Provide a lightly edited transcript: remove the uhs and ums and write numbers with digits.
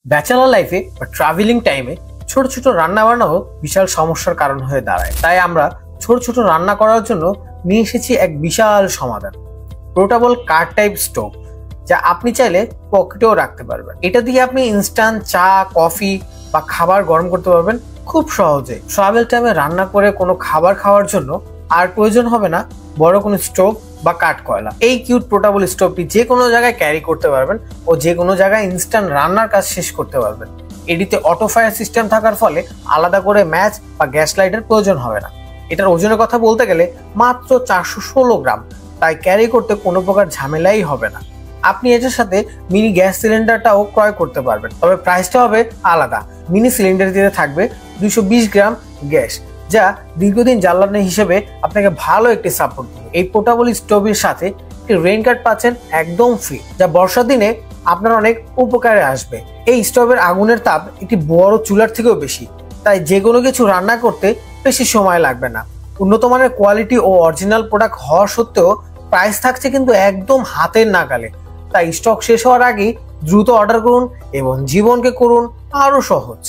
Bachelor লাইফে বা travelling টাইমে ছোট ছোট রান্না বান্নাও বিশাল সমস্যার কারণ হয়ে দাঁড়ায়। তাই আমরা ছোট ছোট রান্না করার জন্য নিয়ে এসেছি এক বিশাল সমাধান, পোর্টেবল কার টাইপ স্টোভ, যা আপনি চাইলে পকেটেও রাখতে পারবেন। এটা দিয়ে আপনি ইনস্ট্যান্ট চা, কফি বা খাবার গরম করতে পারবেন খুব সহজে। ট্রাভেল টাইমে রান্না করে কোনো খাবার খাওয়ার জন্য আর প্রয়োজন হবে না বড় কোনো স্টোভ বা কাঠ কয়লা। এই কিউট পোর্টেবল স্টোভটি যে কোনো জায়গায় ক্যারি করতে পারবেন ও যে কোনো জায়গায় ইনস্ট্যান্ট রান্নার কাজ শেষ করতে পারবেন। এটিতে অটো ফায়ার সিস্টেম থাকার ফলে আলাদা করে ম্যাচ বা গ্যাস লাইটের প্রয়োজন হবে না। এটার ওজনের কথা বলতে গেলে মাত্র 416 গ্রাম, তাই ক্যারি করতে কোনো প্রকার ঝামেলাই হবে না। আপনি এটার সাথে মিনি গ্যাস সিলিন্ডারটাও ক্রয় করতে পারবেন, তবে প্রাইসটা হবে আলাদা। মিনি সিলিন্ডার দিয়ে থাকবে 220 গ্রাম গ্যাস, যা দীর্ঘদিন জ্বালানি হিসেবে আপনাকে ভালো একটি সাপোর্ট দেবে। এই পোর্টেবল স্টোভের সাথে একটি রেইন কাট পাচ্ছেন একদম ফ্রি, যা বর্ষার দিনে আপনার অনেক উপকারে আসবে। এই স্টোভের আগুনের তাপ একটি বড় চুলার থেকেও বেশি, তাই যে কোনো কিছু রান্না করতে বেশি সময় লাগবে না। উন্নত মানের কোয়ালিটি ও অরিজিনাল প্রোডাক্ট হওয়া সত্ত্বেও প্রাইস থাকছে কিন্তু একদম হাতের নাগালে। তাই স্টক শেষ হওয়ার আগেই দ্রুত অর্ডার করুন এবং জীবনকে করুন আরো সহজ।